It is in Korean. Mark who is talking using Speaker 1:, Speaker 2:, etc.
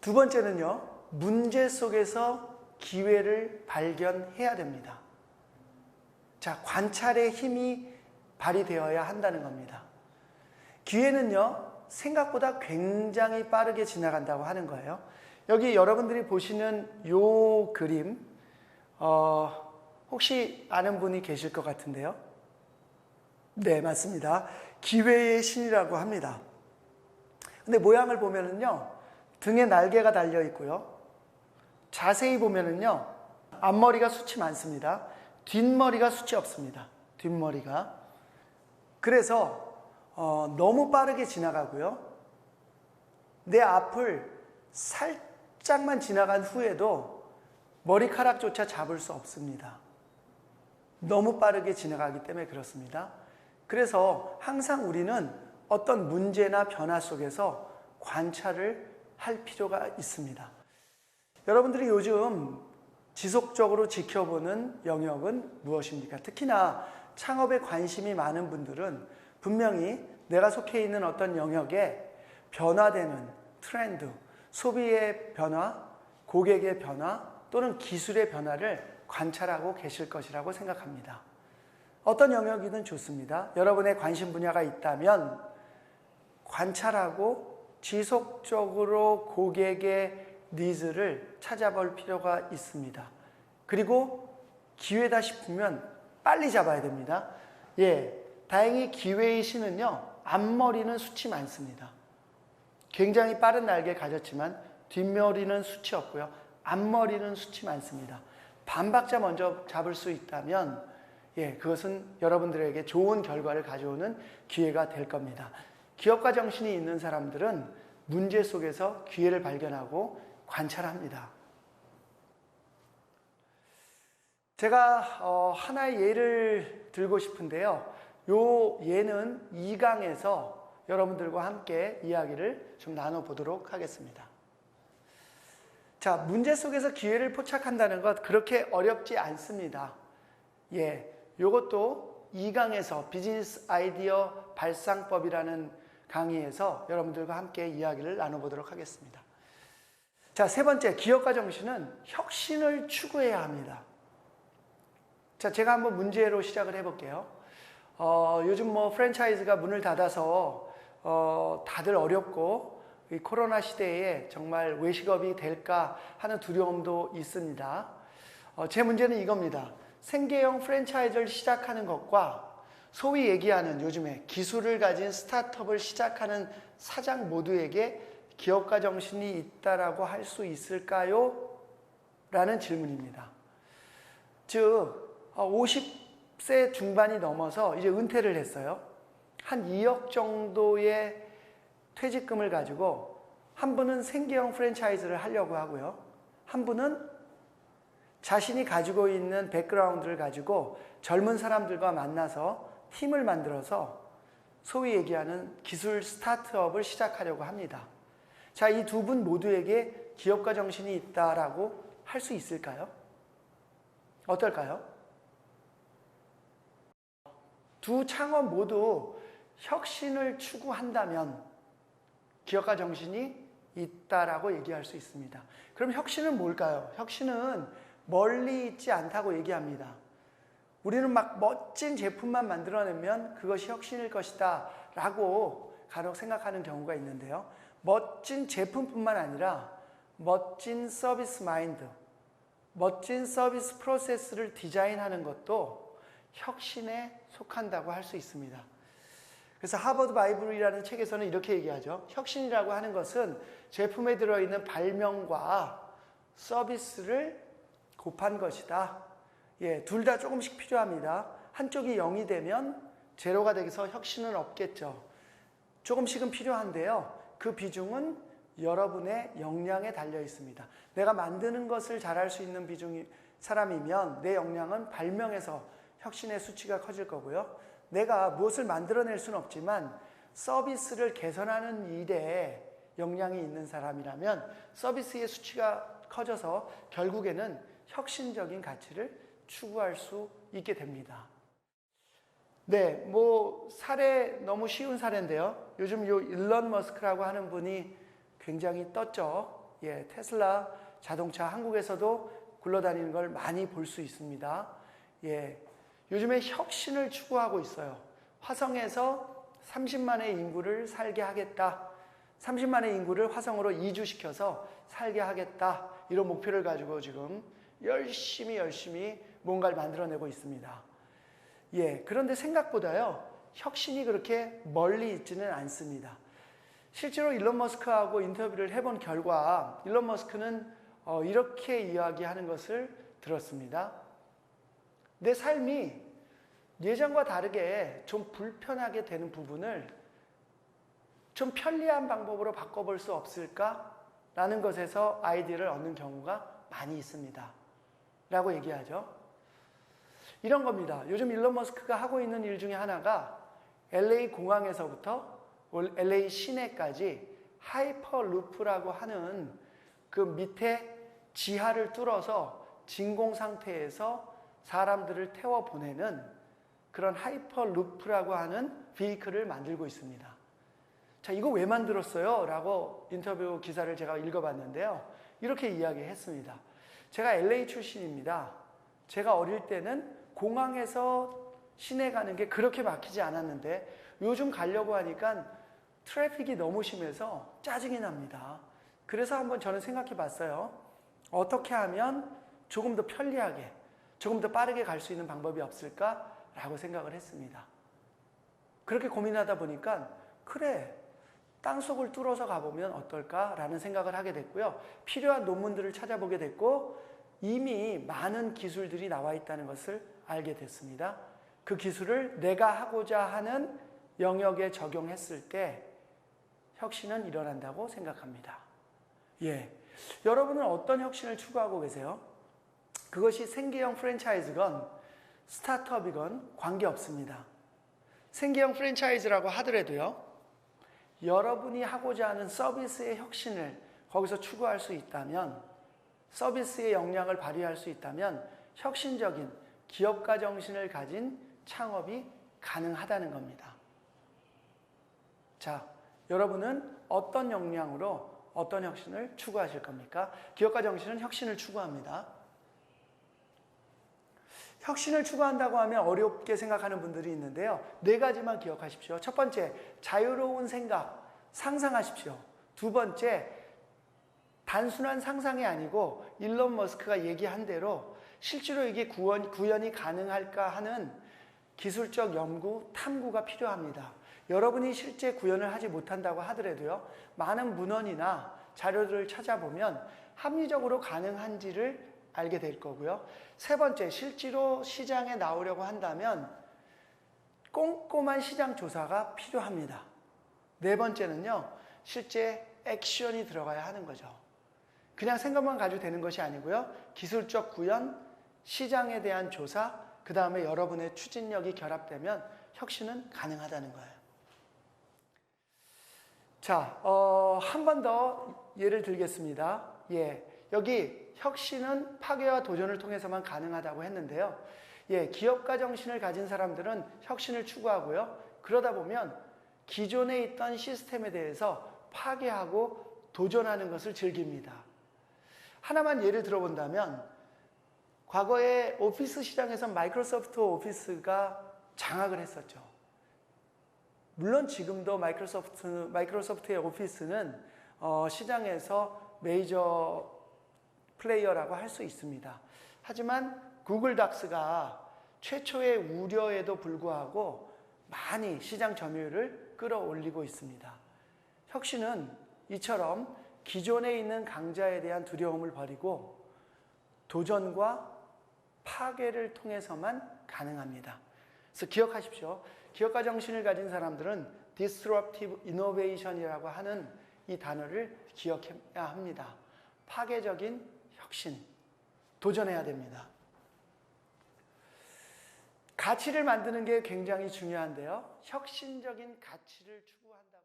Speaker 1: 두 번째는요, 문제 속에서 기회를 발견해야 됩니다. 자, 관찰의 힘이 발휘되어야 한다는 겁니다. 기회는요, 생각보다 굉장히 빠르게 지나간다고 하는 거예요. 여기 여러분들이 보시는 요 그림, 혹시 아는 분이 계실 것 같은데요? 네, 맞습니다. 기회의 신이라고 합니다. 근데 모양을 보면은요, 등에 날개가 달려 있고요. 자세히 보면은요, 앞머리가 숱이 많습니다. 뒷머리가 숱이 없습니다. 뒷머리가. 그래서 너무 빠르게 지나가고요. 내 앞을 살짝만 지나간 후에도 머리카락조차 잡을 수 없습니다. 너무 빠르게 지나가기 때문에 그렇습니다. 그래서 항상 우리는 어떤 문제나 변화 속에서 관찰을 할 필요가 있습니다. 여러분들이 요즘 지속적으로 지켜보는 영역은 무엇입니까? 특히나 창업에 관심이 많은 분들은 분명히 내가 속해 있는 어떤 영역에 변화되는 트렌드, 소비의 변화, 고객의 변화 또는 기술의 변화를 관찰하고 계실 것이라고 생각합니다. 어떤 영역이든 좋습니다. 여러분의 관심 분야가 있다면 관찰하고 지속적으로 고객의 니즈를 찾아볼 필요가 있습니다. 그리고 기회다 싶으면 빨리 잡아야 됩니다. 다행히 기회의 신은요, 앞머리는 숱이 많습니다. 굉장히 빠른 날개 가졌지만 뒷머리는 숱이 없고요. 앞머리는 숱이 많습니다. 반박자 먼저 잡을 수 있다면 그것은 여러분들에게 좋은 결과를 가져오는 기회가 될 겁니다. 기업가 정신이 있는 사람들은 문제 속에서 기회를 발견하고 관찰합니다. 제가 하나의 예를 들고 싶은데요. 요 예는 2강에서 여러분들과 함께 이야기를 좀 나눠보도록 하겠습니다. 자, 문제 속에서 기회를 포착한다는 것 그렇게 어렵지 않습니다. 요것도 2강에서 비즈니스 아이디어 발상법이라는 강의에서 여러분들과 함께 이야기를 나눠보도록 하겠습니다. 자, 세 번째, 기업가 정신은 혁신을 추구해야 합니다. 자, 제가 한번 문제로 시작을 해볼게요. 요즘 프랜차이즈가 문을 닫아서 다들 어렵고 이 코로나 시대에 정말 외식업이 될까 하는 두려움도 있습니다. 제 문제는 이겁니다. 생계형 프랜차이즈를 시작하는 것과 소위 얘기하는 요즘에 기술을 가진 스타트업을 시작하는 사장 모두에게 기업가 정신이 있다라고 할 수 있을까요? 라는 질문입니다. 즉 50세 중반이 넘어서 이제 은퇴를 했어요. 한 2억 정도의 퇴직금을 가지고 한 분은 생계형 프랜차이즈를 하려고 하고요. 한 분은 자신이 가지고 있는 백그라운드를 가지고 젊은 사람들과 만나서 팀을 만들어서 소위 얘기하는 기술 스타트업을 시작하려고 합니다. 자, 이 두 분 모두에게 기업가 정신이 있다라고 할 수 있을까요? 어떨까요? 두 창업 모두 혁신을 추구한다면 기업가 정신이 있다라고 얘기할 수 있습니다. 그럼 혁신은 뭘까요? 혁신은 멀리 있지 않다고 얘기합니다. 우리는 막 멋진 제품만 만들어내면 그것이 혁신일 것이다 라고 간혹 생각하는 경우가 있는데요. 멋진 제품뿐만 아니라 멋진 서비스 마인드, 멋진 서비스 프로세스를 디자인하는 것도 혁신에 속한다고 할 수 있습니다. 그래서 하버드 바이블이라는 책에서는 이렇게 얘기하죠. 혁신이라고 하는 것은 제품에 들어있는 발명과 서비스를 곱한 것이다. 둘 다 조금씩 필요합니다. 한쪽이 0이 되면 제로가 되서 혁신은 없겠죠. 조금씩은 필요한데요. 그 비중은 여러분의 역량에 달려 있습니다. 내가 만드는 것을 잘할 수 있는 비중이 사람이면 내 역량은 발명에서 혁신의 수치가 커질 거고요. 내가 무엇을 만들어낼 수는 없지만 서비스를 개선하는 일에 역량이 있는 사람이라면 서비스의 수치가 커져서 결국에는 혁신적인 가치를 추구할 수 있게 됩니다. 사례 너무 쉬운 사례인데요. 요즘 일론 머스크라고 하는 분이 굉장히 떴죠. 테슬라 자동차 한국에서도 굴러다니는 걸 많이 볼 수 있습니다. 요즘에 혁신을 추구하고 있어요. 화성에서 30만의 인구를 살게 하겠다. 30만의 인구를 화성으로 이주시켜서 살게 하겠다. 이런 목표를 가지고 지금 열심히 뭔가를 만들어내고 있습니다. 그런데 생각보다요, 혁신이 그렇게 멀리 있지는 않습니다. 실제로 일론 머스크하고 인터뷰를 해본 결과 일론 머스크는 이렇게 이야기하는 것을 들었습니다. 내 삶이 예전과 다르게 좀 불편하게 되는 부분을 좀 편리한 방법으로 바꿔볼 수 없을까? 라는 것에서 아이디어를 얻는 경우가 많이 있습니다. 라고 얘기하죠. 이런 겁니다. 요즘 일론 머스크가 하고 있는 일 중에 하나가 LA 공항에서부터 LA 시내까지 하이퍼루프라고 하는 그 밑에 지하를 뚫어서 진공 상태에서 사람들을 태워 보내는 그런 하이퍼루프라고 하는 비이클을 만들고 있습니다. 자, 이거 왜 만들었어요? 라고 인터뷰 기사를 제가 읽어봤는데요. 이렇게 이야기했습니다. 제가 LA 출신입니다. 제가 어릴 때는 공항에서 시내 가는 게 그렇게 막히지 않았는데 요즘 가려고 하니까 트래픽이 너무 심해서 짜증이 납니다. 그래서 한번 저는 생각해 봤어요. 어떻게 하면 조금 더 편리하게, 조금 더 빠르게 갈 수 있는 방법이 없을까라고 생각을 했습니다. 그렇게 고민하다 보니까 그래, 땅속을 뚫어서 가보면 어떨까라는 생각을 하게 됐고요. 필요한 논문들을 찾아보게 됐고 이미 많은 기술들이 나와 있다는 것을 알게 됐습니다. 그 기술을 내가 하고자 하는 영역에 적용했을 때 혁신은 일어난다고 생각합니다. 여러분은 어떤 혁신을 추구하고 계세요? 그것이 생계형 프랜차이즈건 스타트업이건 관계없습니다. 생계형 프랜차이즈라고 하더라도요, 여러분이 하고자 하는 서비스의 혁신을 거기서 추구할 수 있다면, 서비스의 역량을 발휘할 수 있다면 혁신적인 기업가 정신을 가진 창업이 가능하다는 겁니다. 자, 여러분은 어떤 역량으로 어떤 혁신을 추구하실 겁니까? 기업가 정신은 혁신을 추구합니다. 혁신을 추구한다고 하면 어렵게 생각하는 분들이 있는데요. 4가지만 기억하십시오. 첫 번째, 자유로운 생각, 상상하십시오. 두 번째, 단순한 상상이 아니고 일론 머스크가 얘기한 대로 실제로 이게 구현이 가능할까 하는 기술적 연구, 탐구가 필요합니다. 여러분이 실제 구현을 하지 못한다고 하더라도요, 많은 문헌이나 자료들을 찾아보면 합리적으로 가능한지를 알게 될 거고요. 세 번째, 실제로 시장에 나오려고 한다면 꼼꼼한 시장 조사가 필요합니다. 네 번째는요, 실제 액션이 들어가야 하는 거죠. 그냥 생각만 가지고 되는 것이 아니고요, 기술적 구현, 시장에 대한 조사, 그 다음에 여러분의 추진력이 결합되면 혁신은 가능하다는 거예요. 자, 한 번 더 예를 들겠습니다. 여기 혁신은 파괴와 도전을 통해서만 가능하다고 했는데요. 기업가 정신을 가진 사람들은 혁신을 추구하고요. 그러다 보면 기존에 있던 시스템에 대해서 파괴하고 도전하는 것을 즐깁니다. 하나만 예를 들어본다면 과거에 오피스 시장에서 마이크로소프트 오피스가 장악을 했었죠. 물론 지금도 마이크로소프트의 오피스는 시장에서 메이저 플레이어라고 할 수 있습니다. 하지만 구글 닥스가 최초의 우려에도 불구하고 많이 시장 점유율을 끌어올리고 있습니다. 혁신은 이처럼 기존에 있는 강자에 대한 두려움을 버리고 도전과 파괴를 통해서만 가능합니다. 그래서 기억하십시오. 기업가 정신을 가진 사람들은 disruptive innovation이라고 하는 이 단어를 기억해야 합니다. 파괴적인 혁신, 도전해야 됩니다. 가치를 만드는 게 굉장히 중요한데요. 혁신적인 가치를 추구한다.